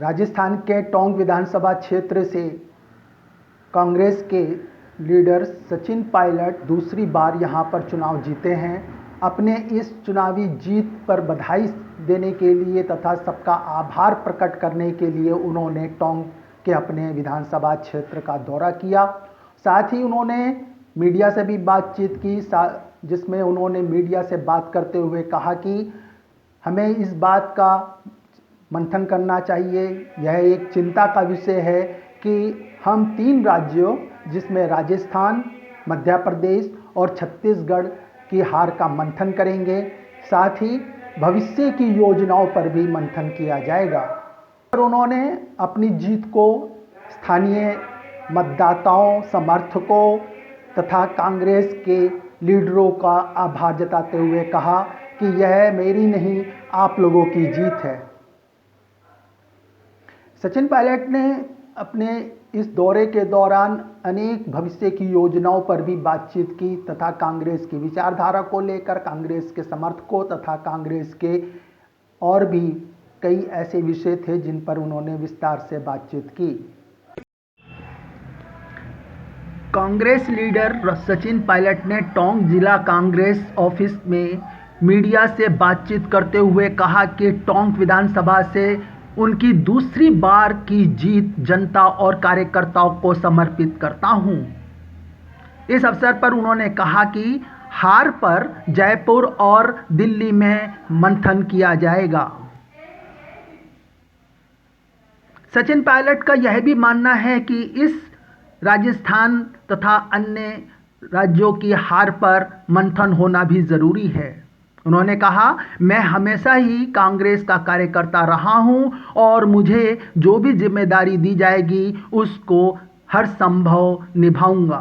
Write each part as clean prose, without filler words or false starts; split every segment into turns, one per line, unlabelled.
राजस्थान के टोंक विधानसभा क्षेत्र से कांग्रेस के लीडर सचिन पायलट दूसरी बार यहां पर चुनाव जीते हैं। अपने इस चुनावी जीत पर बधाई देने के लिए तथा सबका आभार प्रकट करने के लिए उन्होंने टोंक के अपने विधानसभा क्षेत्र का दौरा किया। साथ ही उन्होंने मीडिया से भी बातचीत की, जिसमें उन्होंने मीडिया से बात करते हुए कहा कि हमें इस बात का मंथन करना चाहिए, यह एक चिंता का विषय है कि हम 3 राज्यों जिसमें राजस्थान, मध्य प्रदेश और छत्तीसगढ़ की हार का मंथन करेंगे। साथ ही भविष्य की योजनाओं पर भी मंथन किया जाएगा। और उन्होंने अपनी जीत को स्थानीय मतदाताओं, समर्थकों तथा कांग्रेस के लीडरों का आभार जताते हुए कहा कि यह मेरी नहीं, आप लोगों की जीत है। सचिन पायलट ने अपने इस दौरे के दौरान अनेक भविष्य की योजनाओं पर भी बातचीत की तथा कांग्रेस की विचारधारा को लेकर कांग्रेस के समर्थकों तथा कांग्रेस के और भी कई ऐसे विषय थे जिन पर उन्होंने विस्तार से बातचीत की। कांग्रेस लीडर सचिन पायलट ने टोंक जिला कांग्रेस ऑफिस में मीडिया से बातचीत करते हुए कहा कि टोंक विधानसभा से उनकी दूसरी बार की जीत जनता और कार्यकर्ताओं को समर्पित करता हूं। इस अवसर पर उन्होंने कहा कि हार पर जयपुर और दिल्ली में मंथन किया जाएगा। सचिन पायलट का यह भी मानना है कि इस राजस्थान तथा अन्य राज्यों की हार पर मंथन होना भी जरूरी है। उन्होंने कहा, मैं हमेशा ही कांग्रेस का कार्यकर्ता रहा हूं और मुझे जो भी जिम्मेदारी दी जाएगी उसको हर संभव निभाऊंगा।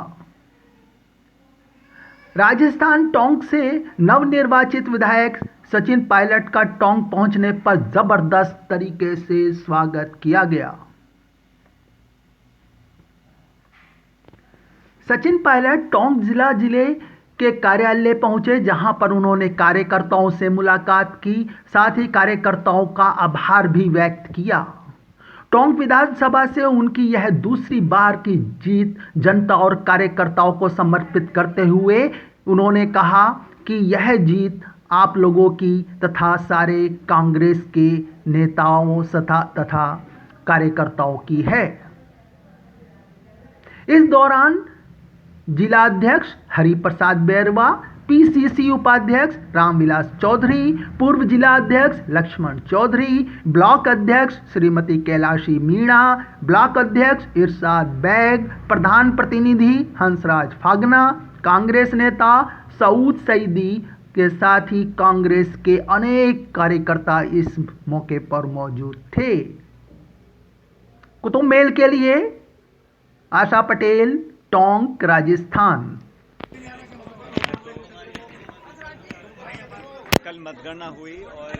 राजस्थान टोंक से नवनिर्वाचित विधायक सचिन पायलट का टोंक पहुंचने पर जबरदस्त तरीके से स्वागत किया गया। सचिन पायलट टोंक जिले के कार्यालय पहुंचे, जहां पर उन्होंने कार्यकर्ताओं से मुलाकात की, साथ ही कार्यकर्ताओं का आभार भी व्यक्त किया। टोंक विधानसभा से उनकी यह दूसरी बार की जीत जनता और कार्यकर्ताओं को समर्पित करते हुए उन्होंने कहा कि यह जीत आप लोगों की तथा सारे कांग्रेस के नेताओं तथा कार्यकर्ताओं की है। इस दौरान जिलाध्यक्ष हरिप्रसाद बैरवा, पीसीसी उपाध्यक्ष रामविलास चौधरी, पूर्व जिलाध्यक्ष लक्ष्मण चौधरी, ब्लॉक अध्यक्ष श्रीमती कैलाशी मीणा, ब्लॉक अध्यक्ष इरशाद बैग, प्रधान प्रतिनिधि हंसराज फागना, कांग्रेस नेता सऊद सईदी के साथ ही कांग्रेस के अनेक कार्यकर्ता इस मौके पर मौजूद थे। कुतुब मेल के लिए आशा पटेल, टोंक, राजस्थान।
कल मतगणना हुई और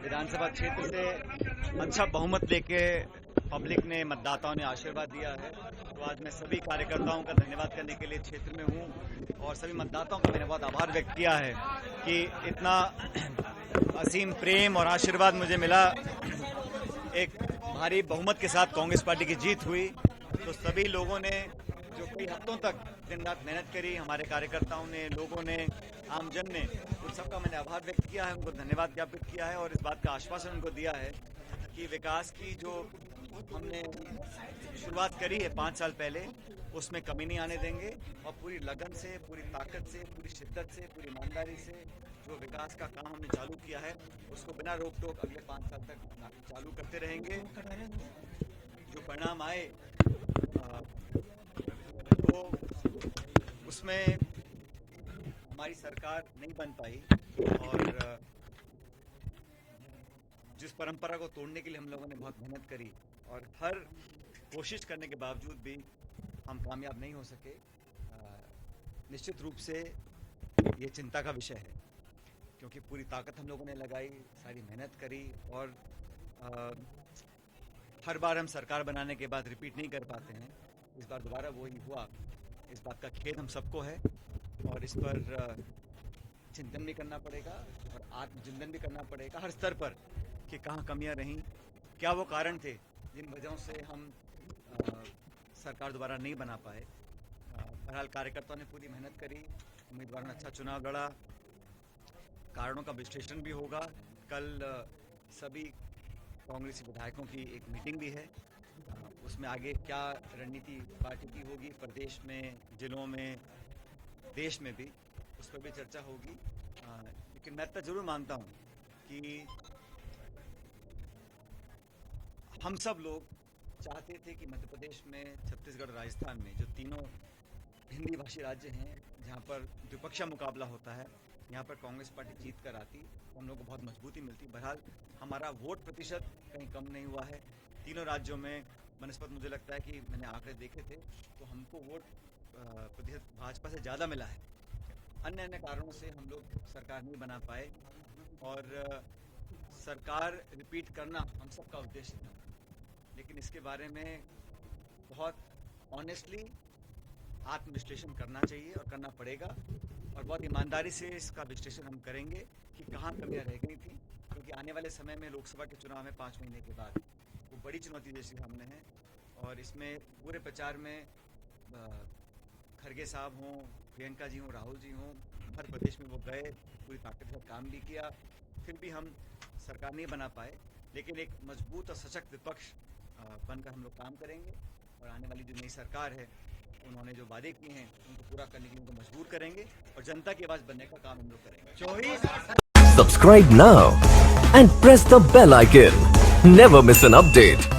विधानसभा क्षेत्र से अच्छा बहुमत लेके पब्लिक ने, मतदाताओं ने आशीर्वाद दिया है। तो आज मैं सभी कार्यकर्ताओं का धन्यवाद करने के लिए क्षेत्र में हूं और सभी मतदाताओं का मैंने बहुत आभार व्यक्त किया है कि इतना असीम प्रेम और आशीर्वाद मुझे मिला। एक भारी बहुमत के साथ कांग्रेस पार्टी की जीत हुई। तो सभी लोगों ने जो कई हफ्तों तक दिन रात मेहनत करी, हमारे कार्यकर्ताओं ने, लोगों ने, आमजन ने, उन सबका मैंने आभार व्यक्त किया है, उनको धन्यवाद ज्ञापित किया है और इस बात का आश्वासन उनको दिया है कि विकास की जो हमने शुरुआत करी है 5 साल पहले, उसमें कमी नहीं आने देंगे और पूरी लगन से, पूरी ताकत से, पूरी शिद्दत से, पूरी ईमानदारी से जो विकास का काम हमने चालू किया है उसको बिना रोक टोक अगले 5 साल तक चालू करते रहेंगे। जो परिणाम आए तो उसमें हमारी सरकार नहीं बन पाई और जिस परंपरा को तोड़ने के लिए हम लोगों ने बहुत मेहनत करी और हर कोशिश करने के बावजूद भी हम कामयाब नहीं हो सके, निश्चित रूप से ये चिंता का विषय है क्योंकि पूरी ताकत हम लोगों ने लगाई, सारी मेहनत करी और हर बार हम सरकार बनाने के बाद रिपीट नहीं कर पाते हैं। इस बार दोबारा वही हुआ। इस बात का खेद हम सबको है और इस पर चिंतन भी करना पड़ेगा और आत्मचिंतन भी करना पड़ेगा हर स्तर पर कि कहाँ कमियां रहीं, क्या वो कारण थे जिन वजहों से हम सरकार दोबारा नहीं बना पाए। बहरहाल कार्यकर्ताओं ने पूरी मेहनत करी, उम्मीदवारों ने अच्छा चुनाव लड़ा, कारणों का विश्लेषण भी होगा। कल सभी कांग्रेसी विधायकों की एक मीटिंग भी है, उसमें आगे क्या रणनीति पार्टी की होगी, प्रदेश में, जिलों में, देश में भी, उस पर भी चर्चा होगी। लेकिन मैं तो जरूर मानता हूँ कि हम सब लोग चाहते थे कि मध्य प्रदेश में, छत्तीसगढ़, राजस्थान में जो तीनों हिंदी भाषी राज्य हैं, जहाँ पर द्विपक्षीय मुकाबला होता है, यहाँ पर कांग्रेस पार्टी जीत कर आती तो हम लोग को बहुत मजबूती मिलती। बहरहाल हमारा वोट प्रतिशत कहीं कम नहीं हुआ है। तीनों राज्यों में बनस्पत मुझे लगता है कि मैंने आंकड़े देखे थे तो हमको वोट प्रतिशत भाजपा से ज़्यादा मिला है। अन्य अन्य कारणों से हम लोग सरकार नहीं बना पाए और सरकार रिपीट करना हम सबका उद्देश्य था, लेकिन इसके बारे में बहुत ऑनेस्टली आत्मविश्लेषण करना चाहिए और करना पड़ेगा और बहुत ईमानदारी से इसका विश्लेषण हम करेंगे कि कहाँ कमियाँ रह गई थी, क्योंकि आने वाले समय में लोकसभा के चुनाव में 5 महीने के बाद वो बड़ी चुनौती जैसे सामने है और इसमें पूरे प्रचार में खड़गे साहब हों, प्रियंका जी हों, राहुल जी हों, हर प्रदेश में वो गए, पूरी ताकत के साथ काम भी किया, फिर भी हम सरकार नहीं बना पाए। लेकिन एक मजबूत और सशक्त विपक्ष बनकर हम लोग काम करेंगे और आने वाली जो नई सरकार है उन्होंने जो वादे किए हैं उनको पूरा करने के लिए उनको मजबूर करेंगे और जनता की आवाज बनने का काम हम लोग करेंगे।
Subscribe now and press the bell icon. Never miss an update.